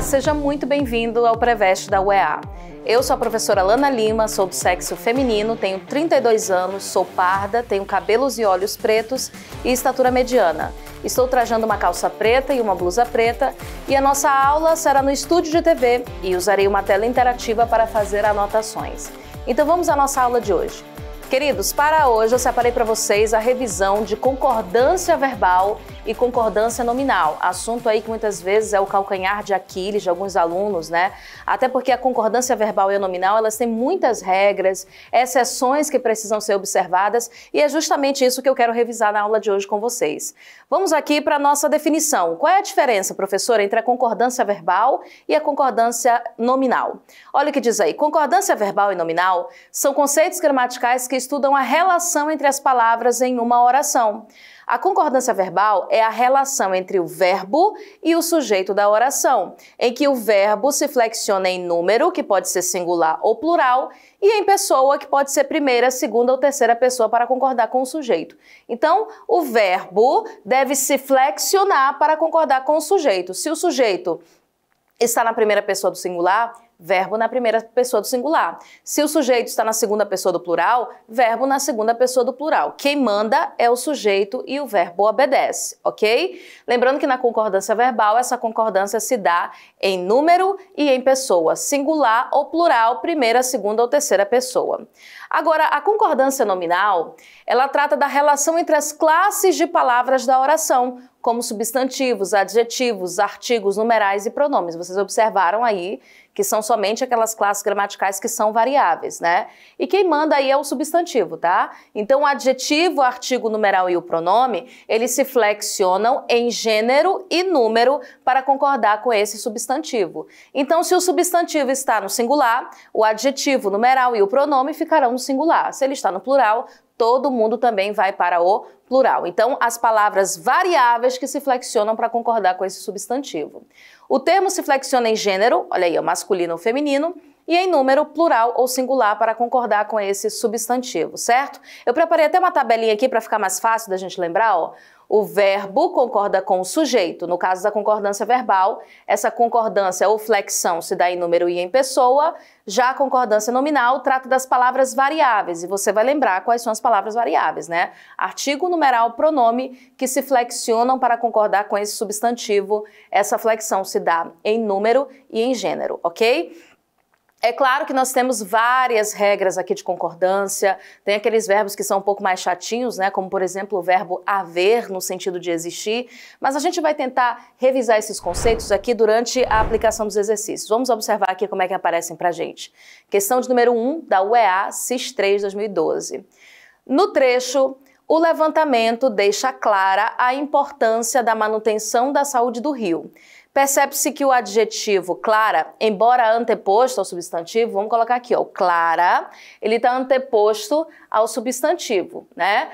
seja muito bem-vindo ao Preveste da UEA. Eu sou a professora Lana Lima, sou do sexo feminino, tenho 32 anos, sou parda, tenho cabelos e olhos pretos e estatura mediana. Estou trajando uma calça preta e uma blusa preta e a nossa aula será no estúdio de TV e usarei uma tela interativa para fazer anotações. Então vamos à nossa aula de hoje. Queridos, para hoje eu separei para vocês a revisão de concordância verbal e concordância nominal. Assunto aí que muitas vezes é o calcanhar de Aquiles de alguns alunos, né? Até porque a concordância verbal e a nominal, elas têm muitas regras, exceções que precisam ser observadas e é justamente isso que eu quero revisar na aula de hoje com vocês. Vamos aqui para a nossa definição. Qual é a diferença, professora, entre a concordância verbal e a concordância nominal? Olha o que diz aí. Concordância verbal e nominal são conceitos gramaticais que estudam a relação entre as palavras em uma oração. A concordância verbal é a relação entre o verbo e o sujeito da oração, em que o verbo se flexiona em número, que pode ser singular ou plural, e em pessoa, que pode ser primeira, segunda ou terceira pessoa para concordar com o sujeito. Então, o verbo deve se flexionar para concordar com o sujeito. Se o sujeito está na primeira pessoa do singular, verbo na primeira pessoa do singular. Se o sujeito está na segunda pessoa do plural, verbo na segunda pessoa do plural. Quem manda é o sujeito e o verbo obedece, ok? Lembrando que na concordância verbal, essa concordância se dá em número e em pessoa, singular ou plural, primeira, segunda ou terceira pessoa. Agora, a concordância nominal, ela trata da relação entre as classes de palavras da oração, como substantivos, adjetivos, artigos, numerais e pronomes. Vocês observaram aí que são somente aquelas classes gramaticais que são variáveis, né? E quem manda aí é o substantivo, tá? Então, o adjetivo, o artigo, o numeral e o pronome, eles se flexionam em gênero e número para concordar com esse substantivo. Então, se o substantivo está no singular, o adjetivo, o numeral e o pronome ficarão no singular. Se ele está no plural, todo mundo também vai para o plural. Então, as palavras variáveis que se flexionam para concordar com esse substantivo. O termo se flexiona em gênero, olha aí, masculino ou feminino, e em número, plural ou singular para concordar com esse substantivo, certo? Eu preparei até uma tabelinha aqui para ficar mais fácil da gente lembrar, ó. O verbo concorda com o sujeito. No caso da concordância verbal, essa concordância ou flexão se dá em número e em pessoa. Já a concordância nominal trata das palavras variáveis. E você vai lembrar quais são as palavras variáveis, né? Artigo, numeral, pronome que se flexionam para concordar com esse substantivo. Essa flexão se dá em número e em gênero, ok? É claro que nós temos várias regras aqui de concordância, tem aqueles verbos que são um pouco mais chatinhos, né? Como, por exemplo, o verbo haver, no sentido de existir, mas a gente vai tentar revisar esses conceitos aqui durante a aplicação dos exercícios. Vamos observar aqui como é que aparecem pra gente. Questão de número 1 da UEA CIS 3 2012. No trecho, o levantamento deixa clara a importância da manutenção da saúde do rio. Percebe-se que o adjetivo clara, embora anteposto ao substantivo, vamos colocar aqui, ó, clara, ele está anteposto ao substantivo, né?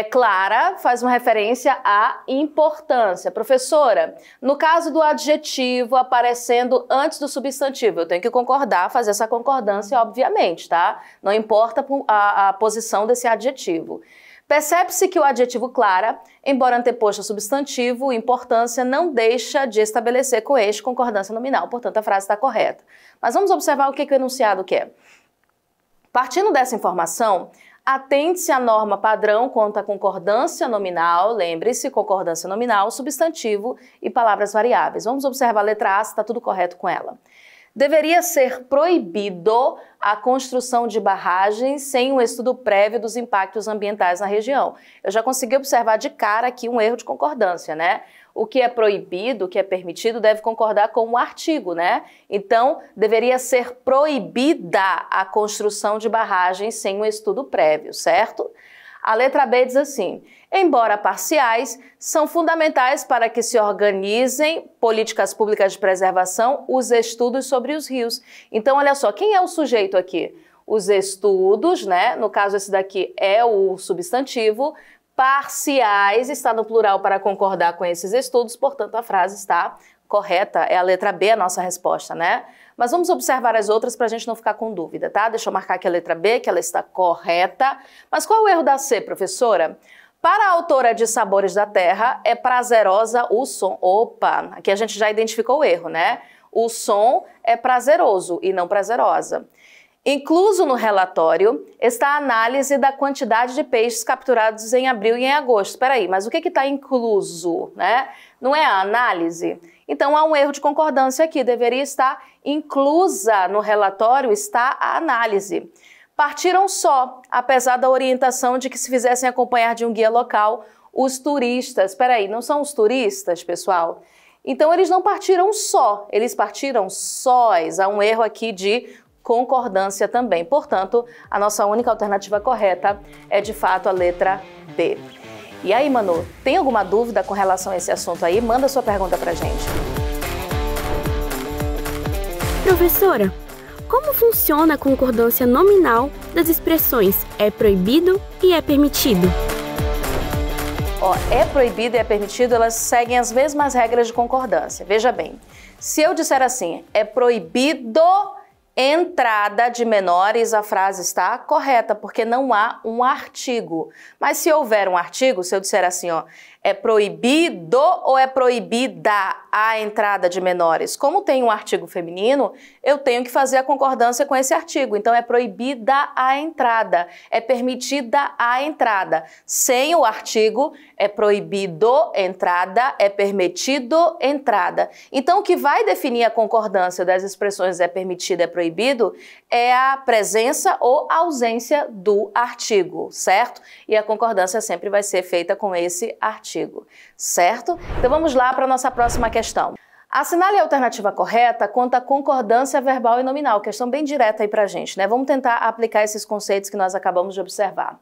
Clara faz uma referência à importância. Professora, no caso do adjetivo aparecendo antes do substantivo, eu tenho que concordar, fazer essa concordância, obviamente, tá? Não importa a posição desse adjetivo. Percebe-se que o adjetivo clara, embora anteposto ao substantivo, importância, não deixa de estabelecer com este concordância nominal, portanto a frase está correta. Mas vamos observar o que o enunciado quer. Partindo dessa informação, atente-se à norma padrão quanto à concordância nominal, lembre-se, concordância nominal, substantivo e palavras variáveis. Vamos observar a letra A, se está tudo correto com ela. Deveria ser proibido a construção de barragens sem um estudo prévio dos impactos ambientais na região. Eu já consegui observar de cara aqui um erro de concordância, né? O que é proibido, o que é permitido, deve concordar com o artigo, né? Então, deveria ser proibida a construção de barragens sem um estudo prévio, certo? A letra B diz assim: embora parciais, são fundamentais para que se organizem políticas públicas de preservação os estudos sobre os rios. Então, olha só, quem é o sujeito aqui? Os estudos, né? No caso, esse daqui é o substantivo. Parciais está no plural para concordar com esses estudos, portanto, a frase está correta. É a letra B a nossa resposta, né? Mas vamos observar as outras para a gente não ficar com dúvida, tá? Deixa eu marcar aqui a letra B, que ela está correta. Mas qual é o erro da C, professora? Para a autora de Sabores da Terra, é prazerosa o som. Opa, aqui a gente já identificou o erro, né? O som é prazeroso e não prazerosa. Incluso no relatório está a análise da quantidade de peixes capturados em abril e em agosto. Espera aí, mas o que está incluso, né? Não é a análise? Então há um erro de concordância aqui, deveria estar inclusa no relatório, está a análise. Partiram só, apesar da orientação de que se fizessem acompanhar de um guia local os turistas. Espera aí, não são os turistas, pessoal? Então eles não partiram só, eles partiram sós. Há um erro aqui de concordância também. Portanto, a nossa única alternativa correta é de fato a letra B. E aí, Manu, tem alguma dúvida com relação a esse assunto aí? Manda sua pergunta pra gente. Professora, como funciona a concordância nominal das expressões é proibido e é permitido? É proibido e é permitido, elas seguem as mesmas regras de concordância. Veja bem, se eu disser assim, é proibido entrada de menores, a frase está correta, porque não há um artigo. Mas se houver um artigo, se eu disser assim, é proibido ou é proibida a entrada de menores? Como tem um artigo feminino, eu tenho que fazer a concordância com esse artigo. Então, é proibida a entrada, é permitida a entrada. Sem o artigo, é proibido entrada, é permitido entrada. Então, o que vai definir a concordância das expressões é permitido, é proibido, é a presença ou ausência do artigo, certo? E a concordância sempre vai ser feita com esse artigo, certo? Então vamos lá para a nossa próxima questão. Assinale a alternativa correta quanto à concordância verbal e nominal. Questão bem direta aí para a gente, né? Vamos tentar aplicar esses conceitos que nós acabamos de observar.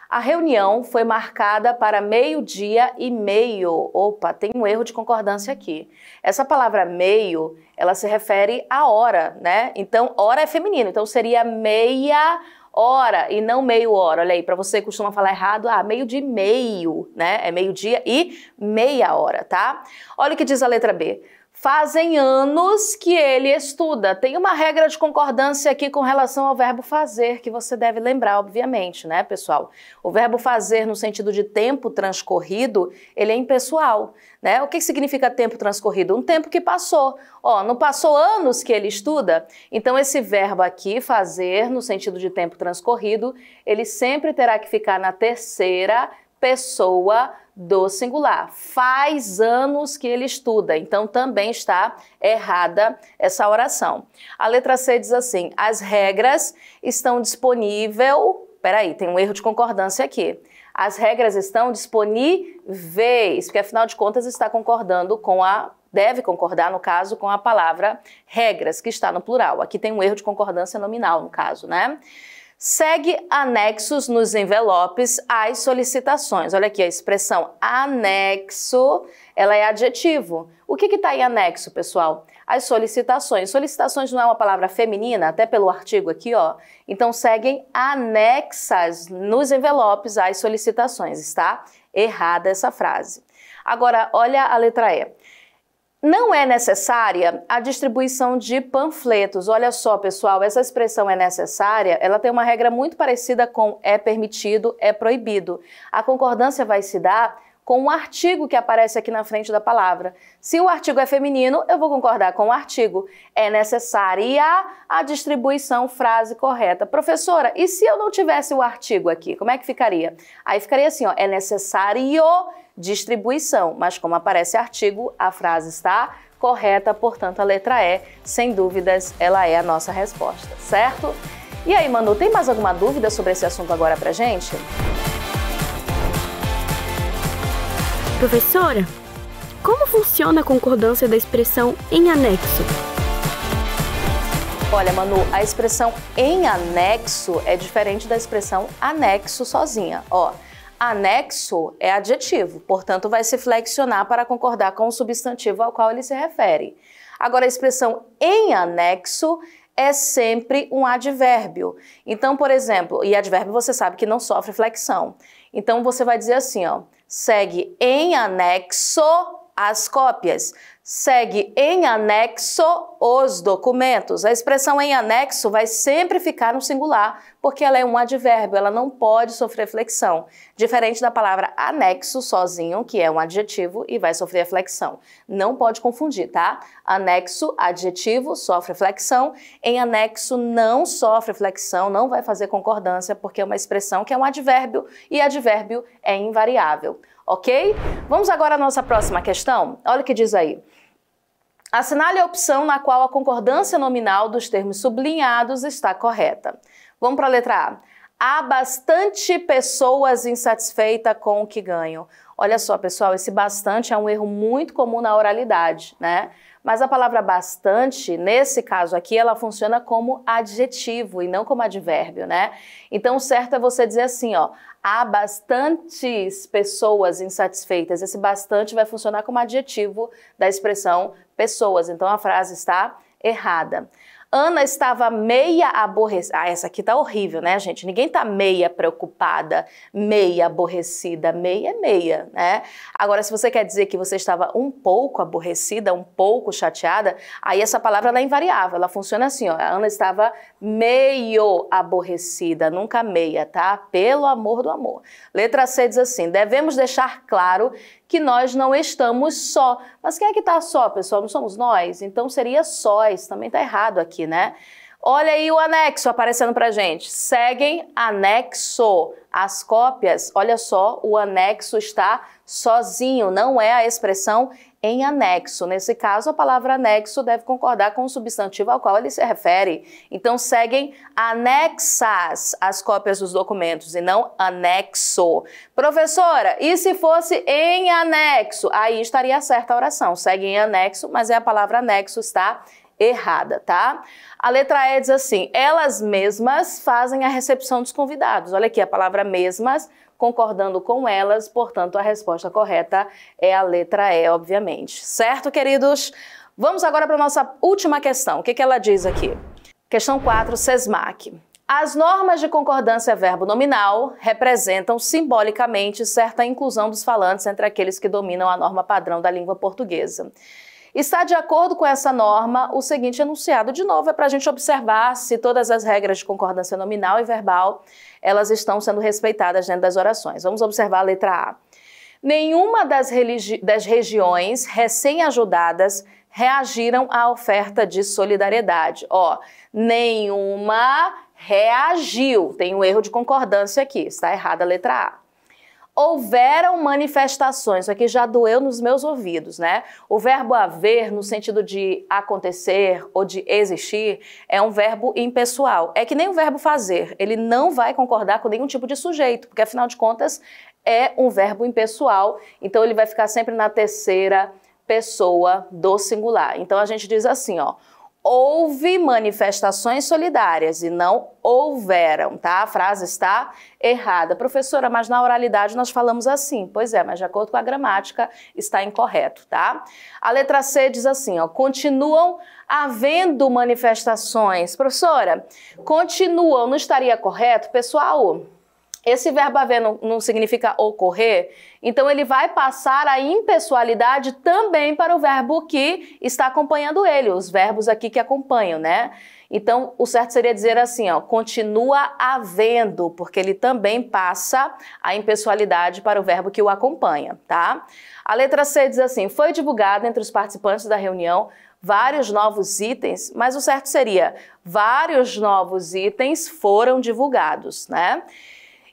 A reunião foi marcada para 12:30. Opa, tem um erro de concordância aqui. Essa palavra meio, ela se refere à hora, né? Então, hora é feminino, então seria meia hora e não meio hora. Olha aí, para você que costuma falar errado, meio de meio, né? É meio-dia e meia hora, tá? Olha o que diz a letra B. Fazem anos que ele estuda. Tem uma regra de concordância aqui com relação ao verbo fazer, que você deve lembrar, obviamente, né, pessoal? O verbo fazer no sentido de tempo transcorrido, ele é impessoal, né? O que significa tempo transcorrido? Um tempo que passou. Não passou anos que ele estuda? Então, esse verbo aqui, fazer, no sentido de tempo transcorrido, ele sempre terá que ficar na terceira pessoa do singular. Faz anos que ele estuda, então também está errada essa oração. A letra C diz assim, as regras estão disponíveis... Peraí, tem um erro de concordância aqui. As regras estão disponíveis, porque afinal de contas está concordando com deve concordar, no caso, com a palavra regras, que está no plural. Aqui tem um erro de concordância nominal, no caso, né? Segue anexos nos envelopes às solicitações. Olha aqui a expressão anexo, ela é adjetivo. O que está em anexo, pessoal? As solicitações. Solicitações não é uma palavra feminina, até pelo artigo aqui, Então, seguem anexas nos envelopes às solicitações. Está errada essa frase. Agora, olha a letra E. Não é necessária a distribuição de panfletos. Olha só, pessoal, essa expressão é necessária, ela tem uma regra muito parecida com é permitido, é proibido. A concordância vai se dar com o artigo que aparece aqui na frente da palavra. Se o artigo é feminino, eu vou concordar com o artigo. É necessária a distribuição, frase correta. Professora, e se eu não tivesse o artigo aqui, como é que ficaria? Aí ficaria assim, é necessário distribuição, mas como aparece artigo, a frase está correta, portanto a letra E, sem dúvidas, ela é a nossa resposta, certo? E aí, Manu, tem mais alguma dúvida sobre esse assunto agora pra gente? Professora, como funciona a concordância da expressão em anexo? Olha, Manu, a expressão em anexo é diferente da expressão anexo sozinha, Anexo é adjetivo, portanto vai se flexionar para concordar com o substantivo ao qual ele se refere. Agora, a expressão em anexo é sempre um advérbio. Então, por exemplo, e advérbio você sabe que não sofre flexão. Então, você vai dizer assim, segue em anexo as cópias. Segue em anexo os documentos. A expressão em anexo vai sempre ficar no singular, porque ela é um advérbio, ela não pode sofrer flexão. Diferente da palavra anexo sozinho, que é um adjetivo e vai sofrer flexão. Não pode confundir, tá? Anexo, adjetivo, sofre flexão. Em anexo não sofre flexão, não vai fazer concordância, porque é uma expressão que é um advérbio e advérbio é invariável. Ok? Vamos agora à nossa próxima questão? Olha o que diz aí. Assinale a opção na qual a concordância nominal dos termos sublinhados está correta. Vamos para a letra A. Há bastante pessoas insatisfeitas com o que ganham. Olha só, pessoal, esse bastante é um erro muito comum na oralidade, né? Mas a palavra bastante, nesse caso aqui, ela funciona como adjetivo e não como advérbio, né? Então, o certo é você dizer assim, ó, há bastantes pessoas insatisfeitas. Esse bastante vai funcionar como adjetivo da expressão pessoas. Então, a frase está errada. Ana estava meia aborrecida. Ah, essa aqui tá horrível, né, gente? Ninguém tá meia preocupada, meia aborrecida. Meia é meia, né? Agora, se você quer dizer que você estava um pouco aborrecida, um pouco chateada, aí essa palavra ela é invariável. Ela funciona assim, ó. A Ana estava meio aborrecida, nunca meia, tá? Pelo amor do amor. Letra C diz assim, devemos deixar claro que nós não estamos só. Mas quem é que tá só, pessoal? Não somos nós? Então seria sós. Também tá errado aqui, né? Olha aí o anexo aparecendo pra gente. Seguem anexo. As cópias, olha só, o anexo está sozinho, não é a expressão em anexo. Nesse caso, a palavra anexo deve concordar com o substantivo ao qual ele se refere. Então, seguem anexas as cópias dos documentos e não anexo. Professora, e se fosse em anexo? Aí estaria certa a oração. Segue em anexo, mas a palavra anexo está errada, tá? A letra E diz assim, elas mesmas fazem a recepção dos convidados. Olha aqui, a palavra mesmas, concordando com elas, portanto, a resposta correta é a letra E, obviamente. Certo, queridos? Vamos agora para a nossa última questão. O que ela diz aqui? Questão 4, SESMAC. As normas de concordância verbo-nominal representam simbolicamente certa inclusão dos falantes entre aqueles que dominam a norma padrão da língua portuguesa. Está de acordo com essa norma o seguinte enunciado. De novo, é para a gente observar se todas as regras de concordância nominal e verbal elas estão sendo respeitadas dentro das orações. Vamos observar a letra A. Nenhuma das regiões recém-ajudadas reagiram à oferta de solidariedade. Ó, nenhuma reagiu. Tem um erro de concordância aqui. Está errada a letra A. Houveram manifestações, isso aqui já doeu nos meus ouvidos, né? O verbo haver, no sentido de acontecer ou de existir, é um verbo impessoal. É que nem o verbo fazer, ele não vai concordar com nenhum tipo de sujeito, porque afinal de contas é um verbo impessoal, então ele vai ficar sempre na terceira pessoa do singular. Então a gente diz assim, ó. Houve manifestações solidárias e não houveram, tá? A frase está errada. Professora, mas na oralidade nós falamos assim. Pois é, mas de acordo com a gramática está incorreto, tá? A letra C diz assim, ó, continuam havendo manifestações. Professora, continuam, não estaria correto? Pessoal, esse verbo haver não significa ocorrer, então ele vai passar a impessoalidade também para o verbo que está acompanhando ele, os verbos aqui que acompanham, né? Então, o certo seria dizer assim, ó, continua havendo, porque ele também passa a impessoalidade para o verbo que o acompanha, tá? A letra C diz assim, foi divulgado entre os participantes da reunião vários novos itens, mas o certo seria, vários novos itens foram divulgados, né?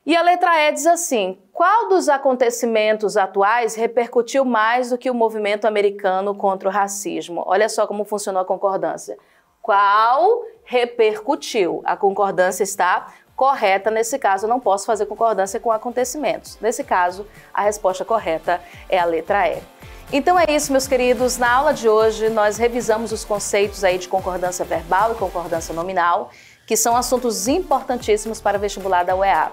E a letra E diz assim, qual dos acontecimentos atuais repercutiu mais do que o movimento americano contra o racismo? Olha só como funcionou a concordância. Qual repercutiu? A concordância está correta, nesse caso eu não posso fazer concordância com acontecimentos. Nesse caso, a resposta correta é a letra E. Então é isso, meus queridos. Na aula de hoje, nós revisamos os conceitos aí de concordância verbal e concordância nominal, que são assuntos importantíssimos para o vestibular da UEA.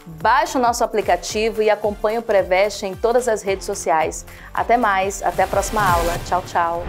Baixe o nosso aplicativo e acompanhe o Preveste em todas as redes sociais. Até mais, até a próxima aula. Tchau, tchau.